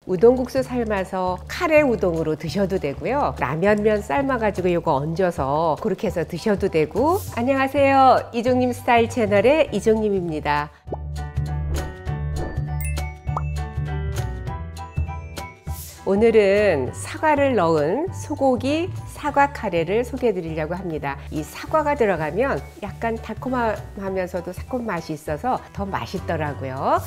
우동국수 삶아서 카레 우동으로 드셔도 되고요. 라면면 삶아가지고 이거 얹어서 그렇게 해서 드셔도 되고. 안녕하세요. 이종님 스타일 채널의 이종님입니다. 오늘은 사과를 넣은 소고기 사과 카레를 소개해 드리려고 합니다. 이 사과가 들어가면 약간 달콤하면서도 새콤 맛이 있어서 더 맛있더라고요.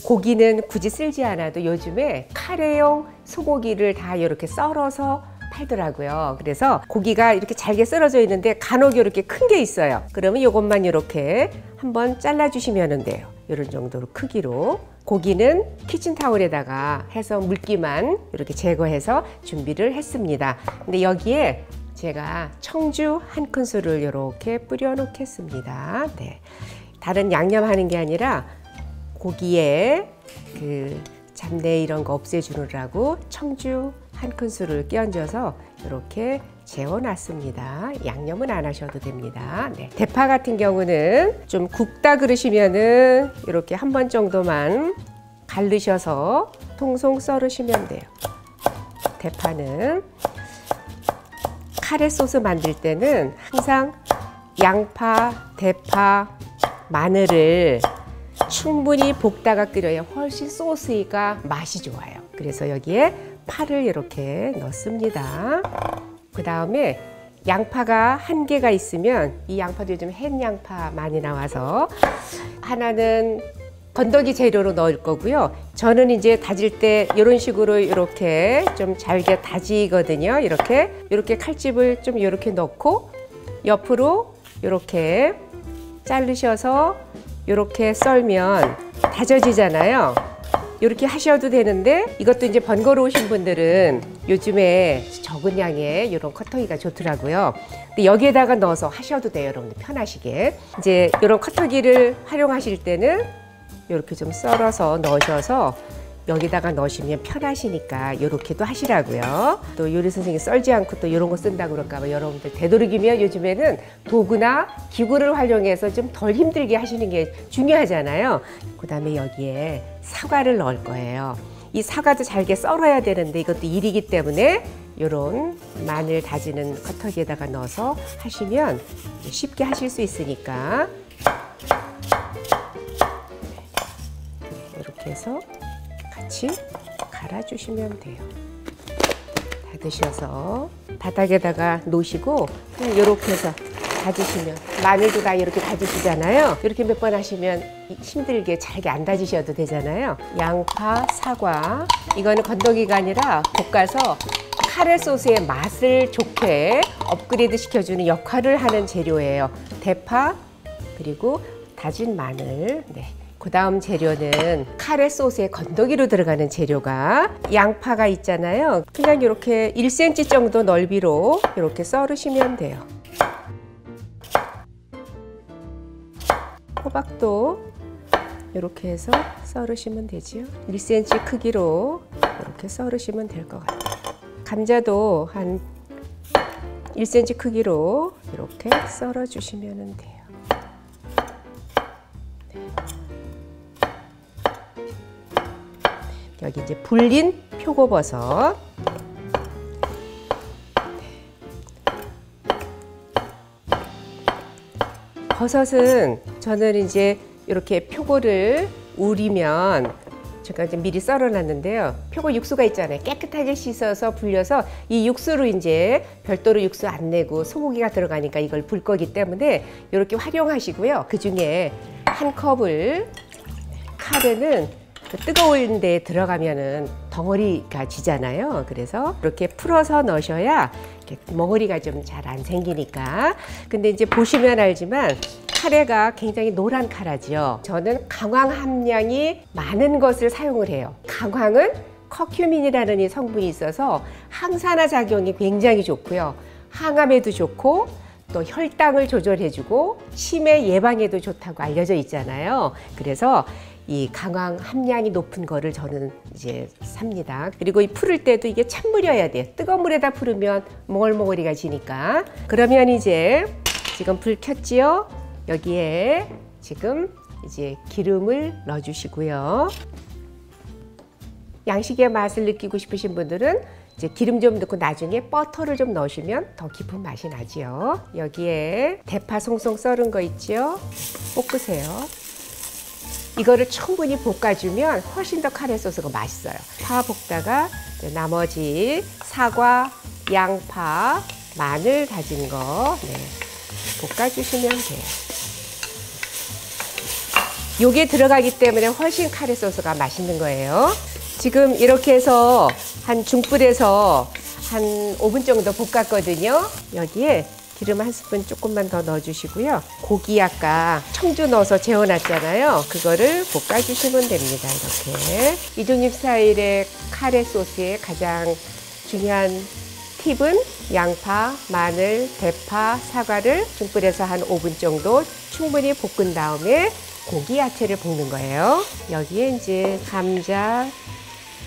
고기는 굳이 쓸지 않아도 요즘에 카레용 소고기를 다 이렇게 썰어서 팔더라고요. 그래서 고기가 이렇게 잘게 썰어져 있는데 간혹 이렇게 큰 게 있어요. 그러면 이것만 이렇게 한번 잘라 주시면 돼요. 이런 정도로 크기로. 고기는 키친타올에다가 해서 물기만 이렇게 제거해서 준비를 했습니다. 근데 여기에 제가 청주 한 큰술을 이렇게 뿌려 놓겠습니다. 네. 다른 양념하는 게 아니라 고기에 그 잡내 이런 거 없애주느라고 청주 한 큰술을 끼얹어서 이렇게 재워놨습니다. 양념은 안 하셔도 됩니다. 네. 대파 같은 경우는 좀 굽다 그러시면은 이렇게 한 번 정도만 갈르셔서 송송 썰으시면 돼요. 대파는 카레 소스 만들 때는 항상 양파, 대파, 마늘을 충분히 볶다가 끓여야 훨씬 소스가 맛이 좋아요. 그래서 여기에 파를 이렇게 넣습니다. 그 다음에 양파가 한 개가 있으면, 이 양파도 요즘 햇 양파 많이 나와서 하나는 건더기 재료로 넣을 거고요. 저는 이제 다질 때 이런 식으로 이렇게 좀 잘게 다지거든요. 이렇게 칼집을 좀 이렇게 넣고 옆으로 이렇게 자르셔서 이렇게 썰면 다져지잖아요. 이렇게 하셔도 되는데, 이것도 이제 번거로우신 분들은 요즘에 적은 양의 이런 커터기가 좋더라고요. 근데 여기에다가 넣어서 하셔도 돼요. 여러분들 편하시게. 이제 이런 커터기를 활용하실 때는 이렇게 좀 썰어서 넣으셔서 여기다가 넣으시면 편하시니까 이렇게도 하시라고요. 또 요리 선생님이 썰지 않고 또 이런 거 쓴다고 그럴까 봐 여러분들 되도록이면 요즘에는 도구나 기구를 활용해서 좀 덜 힘들게 하시는 게 중요하잖아요. 그 다음에 여기에 사과를 넣을 거예요. 이 사과도 잘게 썰어야 되는데 이것도 일이기 때문에 이런 마늘 다지는 커터기에다가 넣어서 하시면 쉽게 하실 수 있으니까 이렇게 해서 같이 갈아주시면 돼요. 닫으셔서 바닥에다가 놓으시고 그냥 이렇게 해서 다지시면, 마늘도 다 이렇게 다지시잖아요. 이렇게 몇 번 하시면 힘들게 잘게 안 다지셔도 되잖아요. 양파, 사과, 이거는 건더기가 아니라 볶아서 카레 소스의 맛을 좋게 업그레이드 시켜주는 역할을 하는 재료예요. 대파, 그리고 다진 마늘. 네. 그 다음 재료는 카레 소스에 건더기로 들어가는 재료가 양파가 있잖아요. 그냥 이렇게 1cm 정도 넓이로 이렇게 썰으시면 돼요. 호박도 이렇게 해서 썰으시면 되죠. 1cm 크기로 이렇게 썰으시면 될 것 같아요. 감자도 한 1cm 크기로 이렇게 썰어 주시면 돼요. 여기 이제 불린 표고버섯. 버섯은 저는 이제 이렇게 표고를 우리면, 제가 이제 미리 썰어놨는데요. 표고 육수가 있잖아요. 깨끗하게 씻어서 불려서 이 육수로 이제 별도로 육수 안 내고 소고기가 들어가니까 이걸 불 거기 때문에 이렇게 활용하시고요. 그 중에 한 컵을, 카레는 뜨거운 데에 들어가면은 덩어리가 지잖아요. 그래서 이렇게 풀어서 넣으셔야 이렇게 덩어리가 좀 잘 안 생기니까. 근데 이제 보시면 알지만 카레가 굉장히 노란 카라지요. 저는 강황 함량이 많은 것을 사용을 해요. 강황은 커큐민이라는 이 성분이 있어서 항산화 작용이 굉장히 좋고요. 항암에도 좋고 또 혈당을 조절해주고 치매 예방에도 좋다고 알려져 있잖아요. 그래서 이 강황 함량이 높은 거를 저는 이제 삽니다. 그리고 이 풀을 때도 이게 찬물이어야 돼요. 뜨거운 물에다 풀으면 몽글몽글이가 지니까. 그러면 이제 지금 불 켰지요? 여기에 지금 이제 기름을 넣어주시고요. 양식의 맛을 느끼고 싶으신 분들은 이제 기름 좀 넣고 나중에 버터를 좀 넣으시면 더 깊은 맛이 나지요. 여기에 대파 송송 썰은 거 있죠? 볶으세요. 이거를 충분히 볶아주면 훨씬 더 카레 소스가 맛있어요. 파 볶다가 나머지 사과, 양파, 마늘 다진 거 볶아주시면 돼요. 요게 들어가기 때문에 훨씬 카레 소스가 맛있는 거예요. 지금 이렇게 해서 한 중불에서 한 5분 정도 볶았거든요. 여기에 기름 한 스푼 조금만 더 넣어주시고요. 고기 아까 청주 넣어서 재워놨잖아요. 그거를 볶아주시면 됩니다. 이렇게. 이종님 스타일의 카레 소스의 가장 중요한 팁은 양파, 마늘, 대파, 사과를 중불에서 한 5분 정도 충분히 볶은 다음에 고기 야채를 볶는 거예요. 여기에 이제 감자,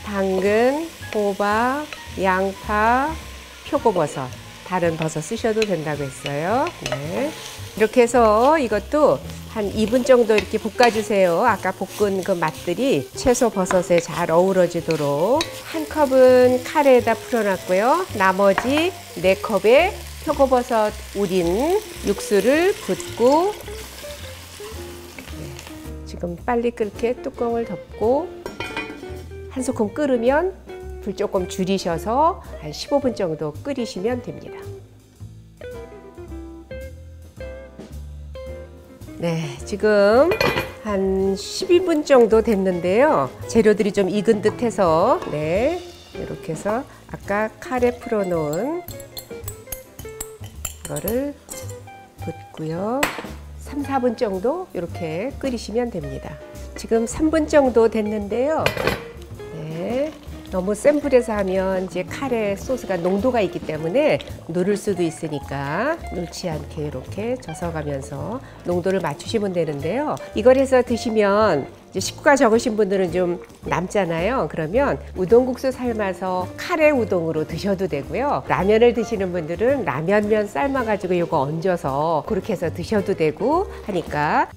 당근, 호박, 양파, 표고버섯, 다른 버섯 쓰셔도 된다고 했어요. 네. 이렇게 해서 이것도 한 2분 정도 이렇게 볶아주세요. 아까 볶은 그 맛들이 채소 버섯에 잘 어우러지도록. 한 컵은 카레에다 풀어놨고요. 나머지 4컵에 표고버섯 우린 육수를 붓고 지금 빨리 끓게 뚜껑을 덮고 한 소끔 끓으면 불 조금 줄이셔서 한 15분 정도 끓이시면 됩니다. 네, 지금 한 12분 정도 됐는데요. 재료들이 좀 익은 듯해서 이렇게 해서 아까 카레 풀어놓은 이거를 붓고요. 3, 4분 정도 이렇게 끓이시면 됩니다. 지금 3분 정도 됐는데요. 너무 센 불에서 하면 이제 카레 소스가 농도가 있기 때문에 누를 수도 있으니까 놓지 않게 이렇게 젖어가면서 농도를 맞추시면 되는데요. 이걸 해서 드시면 이제 식구가 적으신 분들은 좀 남잖아요. 그러면 우동국수 삶아서 카레 우동으로 드셔도 되고요. 라면을 드시는 분들은 라면면 삶아가지고 이거 얹어서 그렇게 해서 드셔도 되고 하니까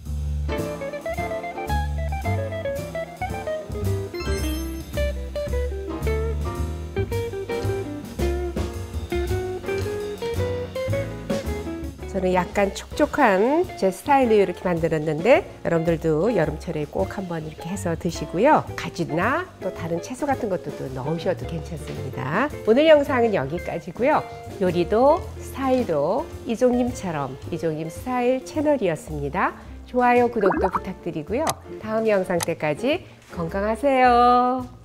저는 약간 촉촉한 제 스타일로 이렇게 만들었는데 여러분들도 여름철에 꼭 한번 이렇게 해서 드시고요. 가지나 또 다른 채소 같은 것도 또 넣으셔도 괜찮습니다. 오늘 영상은 여기까지고요. 요리도 스타일도 이종님처럼 이종님 스타일 채널이었습니다. 좋아요, 구독도 부탁드리고요. 다음 영상 때까지 건강하세요.